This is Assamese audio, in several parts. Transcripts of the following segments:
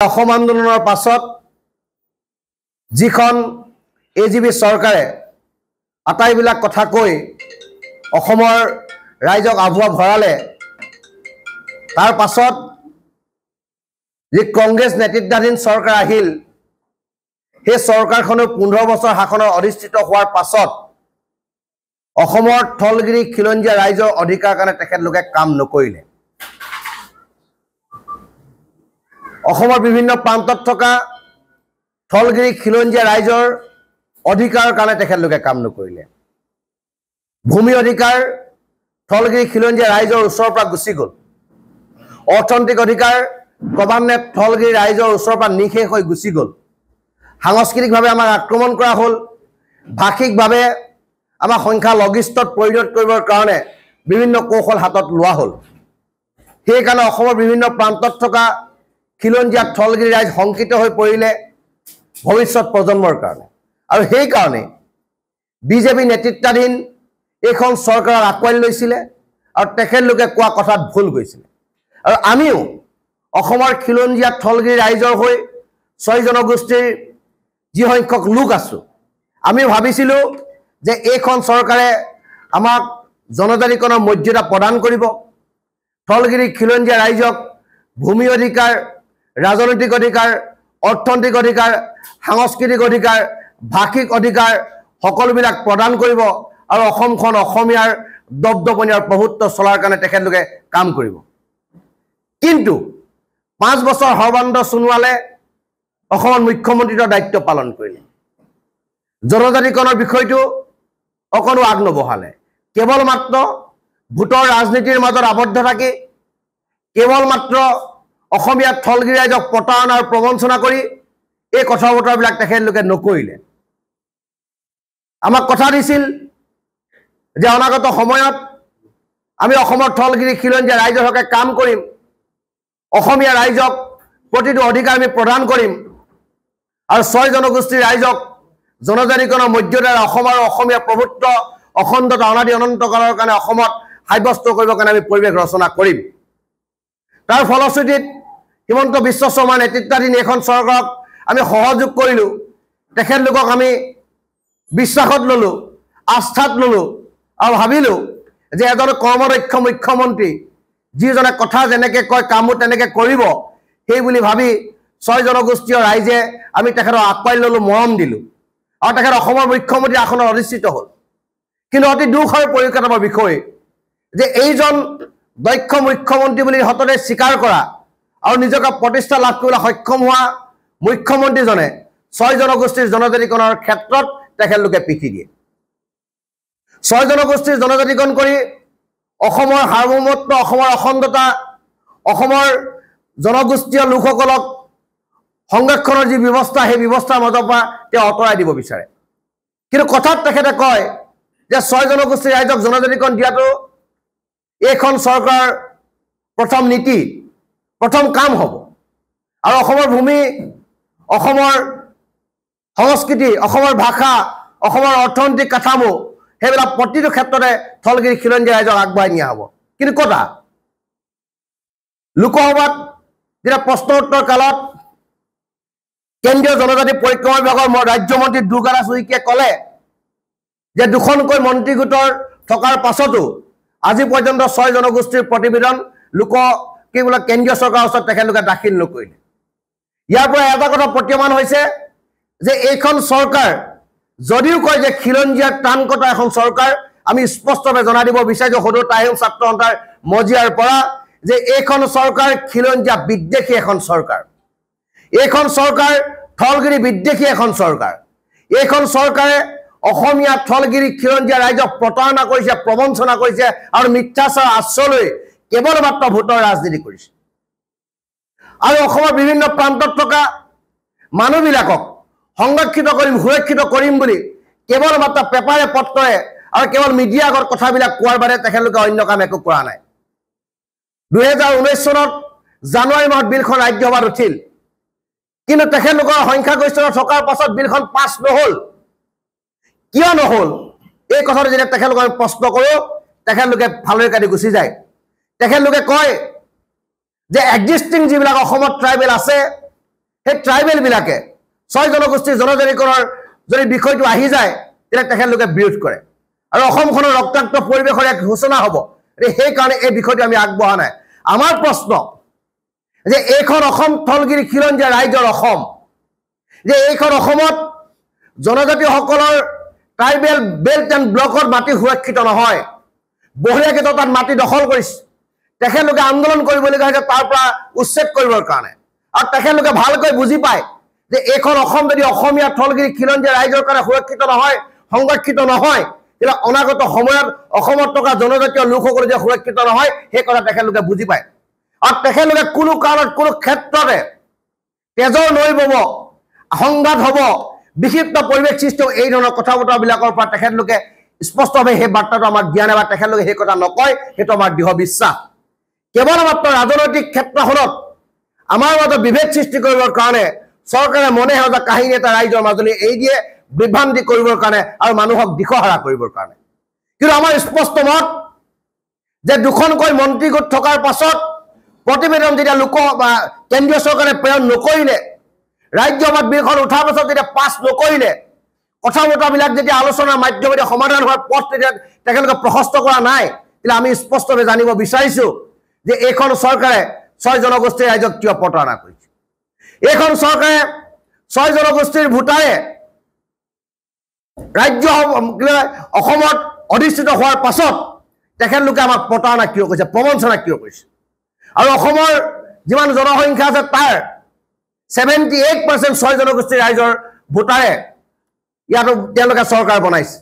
অসম আন্দোলনৰ পাছত যিখন এজিবি চৰকাৰে আটাইবিলাক কথা কৈ অসমৰ ৰাইজক আভুৱা ভৰালে তাৰ পাছত যি কংগ্ৰেছ নেতৃত্বাধীন চৰকাৰ আহিল সেই চৰকাৰখনৰ 15 বছৰ শাসনৰ অধিষ্ঠিত হোৱাৰ পাছত অসমৰ থলগিৰি খিলঞ্জীয়া ৰাইজৰ অধিকাৰ কাৰণে তেখেতলোকে কাম নকৰিলে অসমৰ বিভিন্ন প্ৰান্তত থকা থলগিৰি খিলঞ্জীয়া ৰাইজৰ অধিকাৰৰ কাৰণে তেখেতলোকে কাম নকৰিলে ভূমি অধিকাৰ থলগিৰি খিলঞ্জীয়া ৰাইজৰ ওচৰৰ পৰা গুচি গ'ল অৰ্থনৈতিক অধিকাৰ ক্ৰমান্বয়ে থলগিৰি ৰাইজৰ ওচৰৰ পৰা নিশেষ হৈ গুচি গ'ল সাংস্কৃতিকভাৱে আমাক আক্ৰমণ কৰা হ'ল ভাষিকভাৱে আমাৰ সংখ্যা লঘিষ্ঠত পৰিণত কৰিবৰ কাৰণে বিভিন্ন কৌশল হাতত লোৱা হ'ল সেইকাৰণে অসমৰ বিভিন্ন প্ৰান্তত থকা খিলঞ্জীয়া থলগিৰি ৰাইজ শংকিত হৈ পৰিলে ভৱিষ্যত প্ৰজন্মৰ কাৰণে আৰু সেই কাৰণে বিজেপি নেতৃত্বাধীন এইখন চৰকাৰৰ আঁকোৱালি লৈছিলে আৰু তেখেতলোকে কোৱা কথাত ভুল গৈছিলে আৰু আমিও অসমৰ খিলঞ্জীয়া থলগিৰি ৰাইজৰ হৈ 6 জনগোষ্ঠীৰ যি সংখ্যক লোক আছো আমি ভাবিছিলোঁ যে এইখন চৰকাৰে আমাক জনজাতিকৰণৰ মৰ্যাদা প্ৰদান কৰিব থলগিৰি খিলঞ্জীয়া ৰাইজক ভূমি অধিকাৰ ৰাজনৈতিক অধিকাৰ অৰ্থনৈতিক অধিকাৰ সাংস্কৃতিক অধিকাৰ ভাষিক অধিকাৰ সকলোবিলাক প্ৰদান কৰিব আৰু অসমখন অসমীয়াৰ দবদপনীয়াৰ প্ৰভুত্ব চলাৰ কাৰণে তেখেতলোকে কাম কৰিব কিন্তু 5 বছৰ সৰ্বানন্দ সোণোৱালে অসমৰ মুখ্যমন্ত্ৰীৰ দায়িত্ব পালন কৰিলে জনজাতিকৰণৰ বিষয়টো অকণো আগ নবঢ়ালে কেৱল মাত্ৰ ভোটৰ ৰাজনীতিৰ মাজত আবদ্ধ থাকি কেৱল মাত্ৰ অসমীয়া থলগিৰি ৰাইজক প্ৰতাৰণাৰ প্ৰবঞ্চনা কৰি এই কথা বতৰাবিলাক তেখেতলোকে নকৰিলে আমাক কথা দিছিল যে অনাগত সময়ত আমি অসমৰ থলগিৰি খিলঞ্জীয়া ৰাইজৰ হকে কাম কৰিম অসমীয়া ৰাইজক প্ৰতিটো অধিকাৰ আমি প্ৰদান কৰিম আৰু 6 জনগোষ্ঠীৰ ৰাইজক জনজাতিকৰণৰ মৰ্যাদাৰে অসমৰ অসমীয়া প্ৰভুত্ব অখণ্ডতা অনাদি অনন্তকালৰ কাৰণে অসমত সাব্যস্ত কৰিবৰ কাৰণে আমি পৰিৱেশ ৰচনা কৰিম তাৰ ফলশ্ৰুতিত হিমন্ত বিশ্ব শৰ্মাৰ নেতৃত্বাধীন এখন চৰকাৰক আমি সহযোগ কৰিলোঁ তেখেতলোকক আমি বিশ্বাসত ল'লোঁ আস্থাত ল'লোঁ আৰু ভাবিলোঁ যে এজন কৰ্মদক্ষ মুখ্যমন্ত্ৰী যিজনে কথা যেনেকৈ কয় কামো তেনেকৈ কৰিব সেই বুলি ভাবি 6 জনগোষ্ঠীয় ৰাইজে আমি তেখেতক আঁকোৱালি ল'লোঁ মৰম দিলোঁ আৰু তেখেত অসমৰ মুখ্যমন্ত্ৰী আসনত অধিষ্ঠিত হ'ল কিন্তু অতি দুখৰ পৰিকল্পনাৰ বিষয় যে এইজন দক্ষ মুখ্যমন্ত্ৰী বুলি হততে স্বীকাৰ কৰা আৰু নিজকে প্ৰতিষ্ঠা লাভ কৰিবলৈ সক্ষম হোৱা মুখ্যমন্ত্ৰীজনে 6 জনগোষ্ঠীৰ জনজাতিকৰণৰ ক্ষেত্ৰত তেখেতলোকে পিঠি দিয়ে 6 জনগোষ্ঠীৰ জনজাতিকৰণ কৰি অসমৰ সাৰ্বভৌমত্ব অসমৰ অখণ্ডতা অসমৰ জনগোষ্ঠীয় লোকসকলক সংৰক্ষণৰ যি ব্যৱস্থা সেই ব্যৱস্থাৰ মাজৰ পৰা তেওঁ আঁতৰাই দিব বিচাৰে কিন্তু কথাত তেখেতে কয় যে 6 জনগোষ্ঠীৰ ৰাইজক জনজাতিকৰণ দিয়াটো এইখন চৰকাৰৰ প্ৰথম নীতি প্ৰথম কাম হ'ব আৰু অসমৰ ভূমি অসমৰ সংস্কৃতি অসমৰ ভাষা অসমৰ অৰ্থনৈতিক কাঠামো সেইবিলাক প্ৰতিটো ক্ষেত্ৰতে থলগিৰি খিলঞ্জীয়া ৰাইজক আগবঢ়াই নিয়া হ'ব কিন্তু কথা লোকসভাত যেতিয়া প্ৰশ্ন উত্তৰ কালত কেন্দ্ৰীয় জনজাতি পৰিক্ৰমা বিভাগৰ ৰাজ্যমন্ত্ৰী দুৰ্গাদাস শইকীয়াই ক'লে যে দুখনকৈ মন্ত্ৰী গোটৰ থকাৰ পাছতো আজি পৰ্যন্ত 6 জনগোষ্ঠীৰ প্ৰতিবেদন কেন্দ্ৰীয় চৰকাৰৰ ওচৰত তেখেতলোকে দাখিল নকৰিলে ইয়াৰ পৰা এটা কথা প্ৰতীয়মান হৈছে যে এইখন চৰকাৰ যদিও কয় যে খিলঞ্জীয়াৰ টান কটা এখন চৰকাৰ আমি স্পষ্টভাৱে জনাই দিব বিচাৰিছোঁ সদৌ তাহিম ছাত্ৰ সন্থাৰ মজিয়াৰ পৰা যে এইখন চৰকাৰ খিলঞ্জীয়া বিদ্বেষী এখন চৰকাৰ এইখন চৰকাৰ থলগিৰি বিদ্বেষী এখন চৰকাৰ এইখন চৰকাৰে অসমীয়া থলগিৰি খিলঞ্জীয়া ৰাইজক প্ৰতাৰণা কৰিছে প্ৰবঞ্চনা কৰিছে আৰু মিথ্যাচাৰ আশ্ৰয় লৈ কেৱল মাত্ৰ ভোটৰ ৰাজনীতি কৰিছে আৰু অসমৰ বিভিন্ন প্ৰান্তত থকা মানুহবিলাকক সংৰক্ষিত কৰিম সুৰক্ষিত কৰিম বুলি কেৱল মাত্ৰ পেপাৰে পত্ৰৰে আৰু কেৱল মিডিয়াৰ আগত কথাবিলাক কোৱাৰ বাদে তেখেতলোকে অন্য কাম একো কৰা নাই 2019 চনত জানুৱাৰী মাহত বিলখন ৰাজ্যসভাত উঠিল কিন্তু তেখেতলোকৰ সংখ্যাগৰিষ্ঠতা থকাৰ পাছত বিলখন পাছ নহ'ল কিয় নহ'ল এই কথাটো যেতিয়া তেখেতলোকক আমি প্ৰশ্ন কৰোঁ তেখেতলোকে ফালৰি কাটি গুচি যায় তেখেতলোকে কয় যে এক্সিষ্টিং যিবিলাক অসমত ট্ৰাইবেল আছে সেই ট্ৰাইবেলবিলাকে 6 জনগোষ্ঠীৰ জনজাতিকৰণৰ যদি বিষয়টো আহি যায় তেতিয়া তেখেতলোকে বিৰোধ কৰে আৰু অসমখনৰ ৰক্তাক্ত পৰিৱেশৰ এক সূচনা হ'ব সেইকাৰণে এই বিষয়টো আমি আগবঢ়া নাই আমাৰ প্ৰশ্ন যে এইখন অসম থলগিৰি খিলঞ্জীয়া ৰাইজৰ অসম যে এইখন অসমত জনজাতিসকলৰ ট্ৰাইবেল বেল্ট এণ্ড ব্লকৰ মাটি সুৰক্ষিত নহয় বহিৰাগত তাত মাটি দখল কৰিছে তেখেতলোকে আন্দোলন কৰিবলগীয়া হৈছে তাৰ পৰা উচ্ছেদ কৰিবৰ কাৰণে আৰু তেখেতলোকে ভালকৈ বুজি পায় যে এইখন অসম যদি অসমীয়া থলগিৰি খিলঞ্জীয়া ৰাইজৰ কাৰণে সুৰক্ষিত নহয় সংৰক্ষিত নহয় তেতিয়া অনাগত সময়ত অসমত থকা জনজাতীয় লোকসকল যে সুৰক্ষিত নহয় সেই কথা তেখেতলোকে বুজি পায় আৰু তেখেতলোকে কোনো কাৰণত কোনো ক্ষেত্ৰতে তেজৰ নৈ বব সংঘাত হ'ব বিক্ষিপ্ত পৰিৱেশ সৃষ্টি এই ধৰণৰ কথা বতৰাবিলাকৰ পৰা তেখেতলোকে স্পষ্টভাৱে সেই বাৰ্তাটো আমাক দিয়া নাই বা তেখেতলোকে সেই কথা নকয় সেইটো আমাৰ দৃঢ় বিশ্বাস কেৱল মাত্ৰ ৰাজনৈতিক ক্ষেত্ৰখনত আমাৰ মাজত বিভেদ সৃষ্টি কৰিবৰ কাৰণে চৰকাৰে মনে সজা কাহিনী এটা ৰাইজৰ মাজলৈ এৰি দিয়ে বিভ্ৰান্তি কৰিবৰ কাৰণে আৰু মানুহক দিশহাৰা কৰিবৰ কাৰণে কিন্তু আমাৰ স্পষ্ট মত যে দুখনকৈ মন্ত্ৰী গোট থকাৰ পাছত প্ৰতিবেদন যেতিয়া লোক বা কেন্দ্ৰীয় চৰকাৰে প্ৰেৰণ নকৰিলে ৰাজ্যসভাত বিলখন উঠাৰ পাছত যেতিয়া পাছ নকৰিলে কথা বতৰাবিলাক যেতিয়া আলোচনাৰ মাধ্যমেৰে সমাধান হোৱাৰ পথ তেতিয়া তেখেতলোকে প্ৰশস্ত কৰা নাই তেতিয়া আমি স্পষ্টভাৱে জানিব বিচাৰিছোঁ যে এইখন চৰকাৰে 6 জনগোষ্ঠীৰ ৰাইজক কিয় প্ৰতাৰণা কৰিছে এইখন চৰকাৰে 6 জনগোষ্ঠীৰ ভোটাৰে ৰাজ্য অসমত অধিষ্ঠিত হোৱাৰ পাছত তেখেতলোকে আমাক প্ৰতাৰণা কিয় কৰিছে প্ৰবঞ্চনা কিয় কৰিছে আৰু অসমৰ যিমান জনসংখ্যা আছে তাৰ 78% 6 জনগোষ্ঠীৰ ৰাইজৰ ভোটাৰে ইয়াতো তেওঁলোকে চৰকাৰ বনাইছে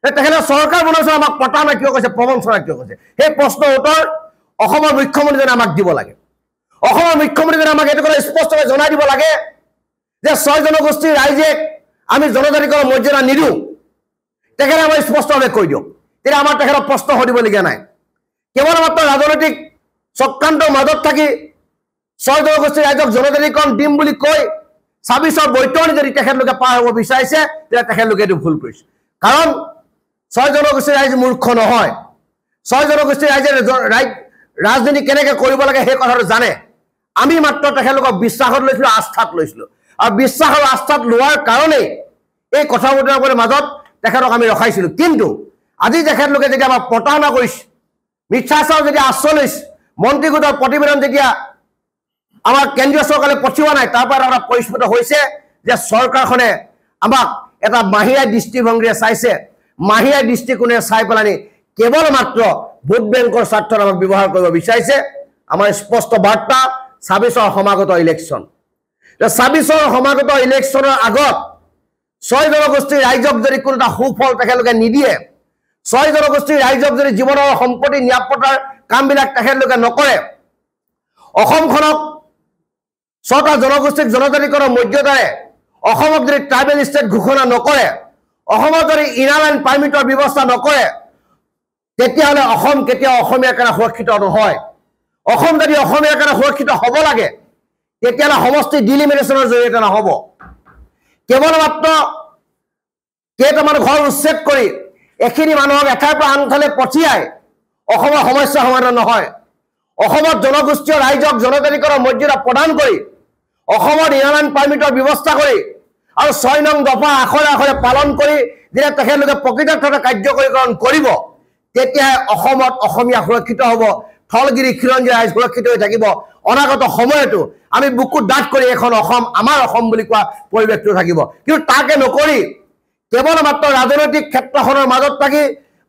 তেখেতে চৰকাৰ বনাইছে আমাক প্ৰতাৰণা কিয় কৰিছে প্ৰবঞ্চনা কিয় কৰিছে সেই প্ৰশ্নৰ উত্তৰ অসমৰ মুখ্যমন্ত্ৰীজনে আমাক দিব লাগে অসমৰ মুখ্যমন্ত্ৰীজনে আমাক এইটো কথা স্পষ্টভাৱে জনাই দিব লাগে যে 6 জনগোষ্ঠীৰ ৰাইজে আমি জনজাতিকৰণৰ মৰ্যাদা নিদিওঁ তেখেতে আমাক স্পষ্টভাৱে কৈ দিয়ক তেতিয়া আমাৰ তেখেতক প্ৰশ্ন সুধিবলগীয়া নাই কেৱল মাত্ৰ ৰাজনৈতিক চক্ৰান্তৰ মাজত থাকি 6 জনগোষ্ঠীৰ ৰাইজক জনজাতিকৰণ দিম বুলি কৈ 26ৰ বৈতৰণি যদি তেখেতলোকে পাৰ হ'ব বিচাৰিছে তেতিয়া তেখেতলোকে এইটো ভুল কৰিছে কাৰণ 6 জনগোষ্ঠীৰ ৰাইজ মূৰ্খ নহয় 6 জনগোষ্ঠীৰ ৰাইজে ৰাজনীতি কেনেকৈ কৰিব লাগে সেই কথাটো জানে আমি মাত্ৰ তেখেতলোকক বিশ্বাসত লৈছিলোঁ আস্থাত লৈছিলোঁ আৰু বিশ্বাস আৰু আস্থাত লোৱাৰ কাৰণেই এই কথা বতৰাবোৰৰ মাজত তেখেতক আমি ৰখাইছিলোঁ কিন্তু আজি তেখেতলোকে যেতিয়া আমাক প্ৰতাৰণা কৰিছে মিছাচাৰ যেতিয়া আশ্ৰয় লৈছে মন্ত্ৰী গোটৰ প্ৰতিবেদন যেতিয়া আমাৰ কেন্দ্ৰীয় চৰকাৰে পঠিওৱা নাই তাৰ পৰা এটা পৰিস্ফুট হৈছে যে চৰকাৰখনে আমাক এটা মাহিয়া দৃষ্টিভংগীৰে চাইছে মাহিয়া দৃষ্টিকোণেৰে চাই পেলানি কেৱল মাত্ৰ ভোট বেংকৰ স্বাৰ্থত আমাক ব্যৱহাৰ কৰিব বিচাৰিছে আমাৰ স্পষ্ট বাৰ্তা 26ৰ সমাগত ইলেকশ্যন 26ৰ সমাগত ইলেকশ্যনৰ আগত 6 জনগোষ্ঠীৰ ৰাইজক যদি কোনো এটা সুফল তেখেতলোকে নিদিয়ে 6 জনগোষ্ঠীৰ ৰাইজক যদি জীৱনৰ সম্পত্তি নিৰাপত্তাৰ কামবিলাক তেখেতলোকে নকৰে অসমখনক 6টা জনগোষ্ঠীক জনজাতিকৰণৰ মৰ্যাদাৰে অসমক যদি ট্ৰাইবেল ষ্টেট ঘোষণা নকৰে অসমত যদি ইনাৰ লাইন পাৰ্মিটৰ ব্যৱস্থা নকৰে তেতিয়াহ'লে অসম কেতিয়াও অসমীয়াৰ কাৰণে সুৰক্ষিত নহয় অসম যদি অসমীয়াৰ কাৰণে সুৰক্ষিত হ'ব লাগে তেতিয়াহ'লে সমষ্টি ডিলিমিটেশ্যনৰ জৰিয়তে নহ'ব কেৱল মাত্ৰ কেইটামান ঘৰ উচ্ছেদ কৰি এখিনি মানুহক এঠাইৰ পৰা আন ঠাইলৈ পঠিয়াই অসমৰ সমস্যা সমাধান নহয় অসমত জনগোষ্ঠীয় ৰাইজক জনজাতিকৰণৰ মৰ্যাদা প্ৰদান কৰি অসমত ইনাৰ লাইন পাৰ্মিটৰ ব্যৱস্থা কৰি আৰু 6 নং দফা আখৰে আখৰে পালন কৰি যেতিয়া তেখেতলোকে প্ৰকৃতাৰ্থতে কাৰ্যকৰীকৰণ কৰিব তেতিয়াহে অসমত অসমীয়া সুৰক্ষিত হ'ব থলগিৰি খিলঞ্জীয়া ৰাইজ সুৰক্ষিত হৈ থাকিব অনাগত সময়তো আমি বুকু ডাঠ কৰি এখন অসম আমাৰ অসম বুলি কোৱা পৰিৱেশটো থাকিব কিন্তু তাকে নকৰি কেৱল মাত্ৰ ৰাজনৈতিক ক্ষেত্ৰখনৰ মাজত থাকি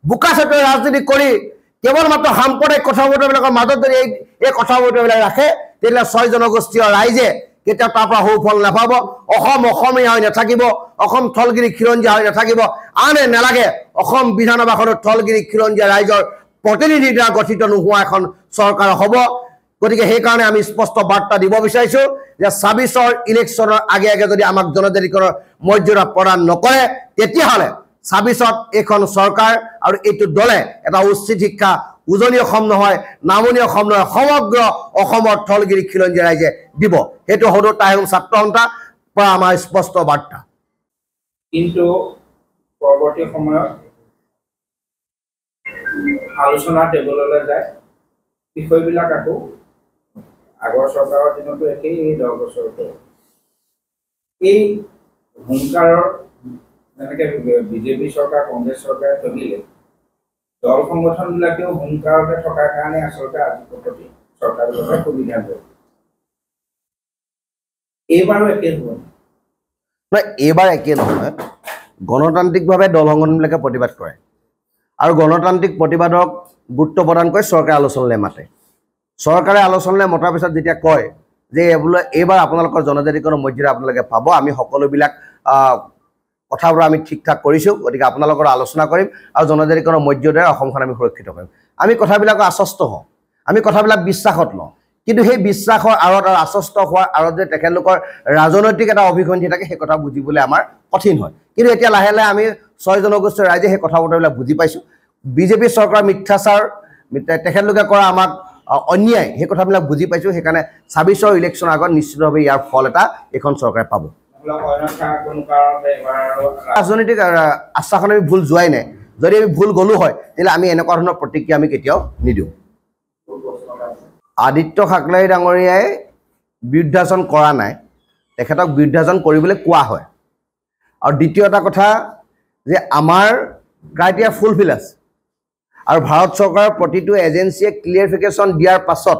বোকা চেপেৰে ৰাজনীতি কৰি কেৱল মাত্ৰ সাম্প্ৰদায়িক কথা বতৰাবিলাকৰ মাজত যদি এই কথা বতৰাবিলাক ৰাখে তেতিয়াহ'লে 6 জনগোষ্ঠীয় ৰাইজে কেতিয়াও তাৰ পৰা সুফল নাপাব অসম অসমীয়া হৈ নাথাকিব অসম থলগিৰি খিলঞ্জীয়া হৈ নাথাকিব আনে নালাগে অসম বিধানসভাখনত থলগিৰি খিলঞ্জীয়া ৰাইজৰ প্ৰতিনিধি দ্বাৰা গঠিত নোহোৱা এখন চৰকাৰ হ'ব গতিকে সেইকাৰণে আমি স্পষ্ট বাৰ্তা দিব বিচাৰিছোঁ যে 26ৰ ইলেকশ্যনৰ আগে আগে যদি আমাক জনজাতিকৰণৰ মৰ্যাদা প্ৰদান নকৰে তেতিয়াহ'লে 26ত এইখন চৰকাৰ আৰু এইটো দলে এটা উচিত শিক্ষা উজনি অসম নহয় নামনি অসম নহয় সমগ্ৰ অসমৰ থলগিৰি খিলঞ্জীয়া ৰাইজে দিব সেইটো সদৌ তাইহোম ছাত্ৰ সন্থা পৰা আমাৰ স্পষ্ট বাৰ্তা কিন্তু পৰৱৰ্তী সময়ত আলোচনা টেবুললৈ যায় বিষয়বিলাক আকৌ আগৰ চৰকাৰৰ দিনতো একেই 10 বছৰতো এই হুংকাৰৰ যেনেকৈ বিজেপি চৰকাৰ কংগ্ৰেছ চৰকাৰে চলিলে দল সংগঠনবিলাকেও হুংকাৰতে থকাৰ কাৰণে আচলতে আজি প্ৰতি চৰকাৰবিলাকে সুবিধা লয় এইবাৰো একে হ'ব নহয় এইবাৰ একে নহয় গণতান্ত্ৰিকভাৱে দল সংগঠনবিলাকে প্ৰতিবাদ কৰে আৰু গণতান্ত্ৰিক প্ৰতিবাদক গুৰুত্ব প্ৰদান কৰি চৰকাৰে আলোচনালৈ মাতে চৰকাৰে আলোচনালৈ মতাৰ পিছত যেতিয়া কয় যে বোলে এইবাৰ আপোনালোকৰ জনজাতিকৰণৰ মৰ্যাদা আপোনালোকে পাব আমি সকলোবিলাক কথাবোৰ আমি ঠিক ঠাক কৰিছোঁ গতিকে আপোনালোকৰ আলোচনা কৰিম আৰু জনজাতিকৰণৰ মৰ্যাদাৰে অসমখন আমি সুৰক্ষিত কৰিম আমি কথাবিলাকৰ আশ্বস্ত হওঁ আমি কথাবিলাক বিশ্বাসত লওঁ কিন্তু সেই বিশ্বাসৰ আঁৰত আৰু আশ্বস্ত হোৱাৰ আঁৰত যে তেখেতলোকৰ ৰাজনৈতিক এটা অভিসন্ধি থাকে সেই কথা বুজিবলৈ আমাৰ কঠিন হয় কিন্তু এতিয়া লাহে লাহে আমি 6 জনগোষ্ঠীৰ ৰাইজে সেই কথা বতৰাবিলাক বুজি পাইছোঁ বিজেপি চৰকাৰৰ মিথ্যাচাৰ তেখেতলোকে কৰা আমাক অন্যায় সেই কথাবিলাক বুজি পাইছোঁ সেইকাৰণে 26ৰ ইলেকশ্যনৰ আগত নিশ্চিতভাৱে ইয়াৰ ফল এটা এইখন চৰকাৰে পাব ৰাজনৈতিক আশ্বাসন আমি ভুল যোৱাই নাই যদি আমি ভুল গ'লো হয় তেতিয়াহ'লে আমি এনেকুৱা ধৰণৰ প্ৰতিক্ৰিয়া আমি কেতিয়াও নিদিওঁ আদিত্য ঠাকৰে ডাঙৰীয়াই বিৰুদ্ধাচৰণ কৰা নাই তেখেতক বিৰুদ্ধাচৰণ কৰিবলৈ কোৱা হয় আৰু দ্বিতীয় এটা কথা যে আমাৰ ক্ৰাইটেৰিয়া ফুলফিল আছে আৰু ভাৰত চৰকাৰৰ প্ৰতিটো এজেন্সিয়ে ক্লিয়াৰিফিকেশ্যন দিয়াৰ পাছত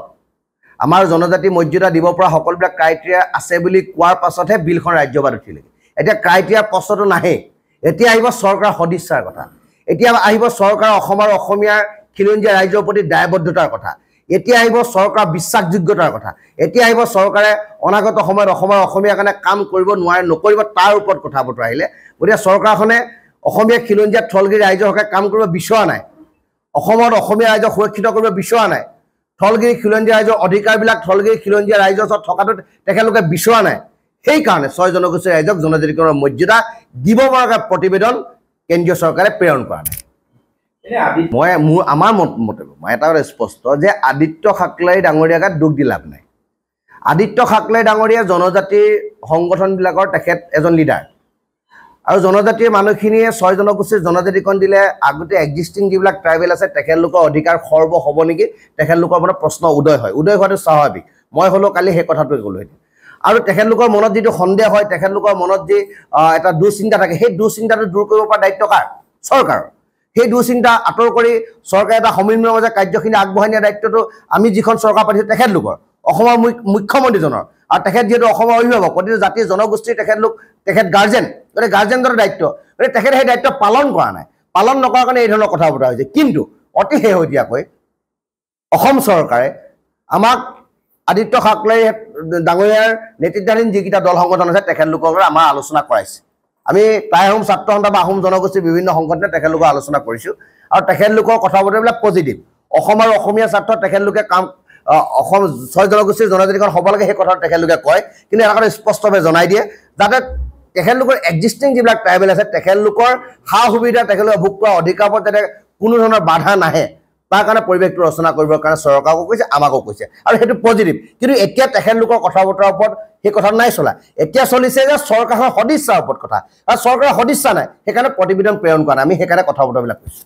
আমাৰ জনজাতি মৰ্যাদা দিব পৰা সকলোবিলাক ক্ৰাইটেৰিয়া আছে বুলি কোৱাৰ পাছতহে বিলখন ৰাজ্যসভাত উঠিলে এতিয়া ক্ৰাইটেৰিয়া প্ৰশ্নটো নাহে এতিয়া আহিব চৰকাৰৰ সদিচ্ছাৰ কথা এতিয়া আহিব চৰকাৰৰ অসমৰ অসমীয়াৰ খিলঞ্জীয়া ৰাইজৰ প্ৰতি দায়বদ্ধতাৰ কথা এতিয়া আহিব চৰকাৰৰ বিশ্বাসযোগ্যতাৰ কথা এতিয়া আহিব চৰকাৰে অনাগত সময়ত অসমৰ অসমীয়াৰ কাৰণে কাম কৰিব নোৱাৰে নকৰিব তাৰ ওপৰত কথা বতৰা আহিলে গতিকে চৰকাৰখনে অসমীয়া খিলঞ্জীয়া থলগিৰি ৰাইজৰ হকে কাম কৰিব বিচৰা নাই অসমত অসমীয়া ৰাইজক সুৰক্ষিত কৰিব বিচৰা নাই থলগিৰি খিলঞ্জীয়া ৰাইজৰ অধিকাৰবিলাক থলগিৰি খিলঞ্জীয়া ৰাইজৰ ওচৰত থকাটো তেখেতলোকে বিচৰা নাই সেইকাৰণে 6 জনগোষ্ঠীৰ ৰাইজক জনজাতিকৰণৰ মৰ্যাদা দিব পৰাকৈ প্ৰতিবেদন কেন্দ্ৰীয় চৰকাৰে প্ৰেৰণ কৰা নাই আমাৰ মতে মই এটা স্পষ্ট যে আদিত্য ঠাকৰে ডাঙৰীয়াক দুখ দি লাভ নাই আদিত্য ঠাকৰে ডাঙৰীয়া জনজাতিৰ সংগঠনবিলাকৰ তেখেত এজন লিডাৰ আৰু জনজাতিৰ মানুহখিনিয়ে 6 জনগোষ্ঠীৰ জনজাতিকৰণ দিলে আগতে এক্সিষ্টিং যিবিলাক ট্ৰাইবেল আছে তেখেতলোকৰ অধিকাৰ খৰ্ব হ'ব নেকি তেখেতলোকৰ মানে প্ৰশ্ন উদয় হোৱাটো স্বাভাৱিক মই হ'লেও কালি সেই কথাটোৱে ক'লোঁ আৰু তেখেতলোকৰ মনত যিটো সন্দেহ হয় তেখেতলোকৰ মনত যি এটা দুশ্চিন্তা থাকে সেই দুশ্চিন্তাটো দূৰ কৰিব পৰা দায়িত্ব কাৰ চৰকাৰৰ সেই দুশ্চিন্তা আঁতৰ কৰি চৰকাৰে এটা সমন্বয়ৰ মাজত কাৰ্যখিনি আগবঢ়াই নিয়াৰ দায়িত্বটো আমি যিখন চৰকাৰ পাতিছোঁ তেখেতলোকৰ অসমৰ মুখ্যমন্ত্ৰীজনৰ আৰু তেখেত যিহেতু অসমৰ অভিভাৱক প্ৰতিটো জাতিৰ জনগোষ্ঠীৰ তেখেত গাৰ্জেন গতিকে গাৰ্জেনৰ দায়িত্ব গতিকে তেখেতে সেই দায়িত্ব পালন কৰা নাই পালন নকৰাৰ কাৰণে এই ধৰণৰ কথা বতৰা হৈছে কিন্তু অতি শেহতীয়াকৈ অসম চৰকাৰে আমাক আদিত্য ঠাকৰে ডাঙৰীয়াৰ নেতৃত্বাধীন যিকেইটা দল সংগঠন আছে তেখেতলোকৰ আমাৰ আলোচনা কৰাইছে আমি টাই আহোম ছাত্ৰ সন্থা বা আহোম জনগোষ্ঠীৰ বিভিন্ন সংগঠনে তেখেতলোকৰ আলোচনা কৰিছোঁ আৰু তেখেতলোকৰ কথা বতৰাবিলাক পজিটিভ অসম আৰু অসমীয়া স্বাৰ্থত তেখেতলোকে কাম অসম 6 জনগোষ্ঠীৰ জনজাতিকৰণ হ'ব লাগে সেই কথা তেখেতলোকে কয় কিন্তু এটা কথা স্পষ্টভাৱে জনাই দিয়ে যাতে তেখেতলোকৰ এক্সিষ্টিং যিবিলাক ট্ৰাইবেল আছে তেখেতলোকৰ সা সুবিধা তেখেতলোকে ভোগ কৰা অধিকাৰত যাতে কোনো ধৰণৰ বাধা নাহে তাৰ কাৰণে পৰিৱেশটো ৰচনা কৰিবৰ কাৰণে চৰকাৰকো কৈছে আমাকো কৈছে আৰু সেইটো পজিটিভ কিন্তু এতিয়া তেখেতলোকৰ কথা বতৰাৰ ওপৰত সেই কথা নাই চলা এতিয়া চলিছে যে চৰকাৰৰ সদিচ্ছাৰ ওপৰত কথা আৰু চৰকাৰৰ সদিচ্ছা নাই সেইকাৰণে প্ৰতিবেদন প্ৰেৰণ কৰা নাই আমি সেইকাৰণে কথা বতৰাবিলাক কৈছোঁ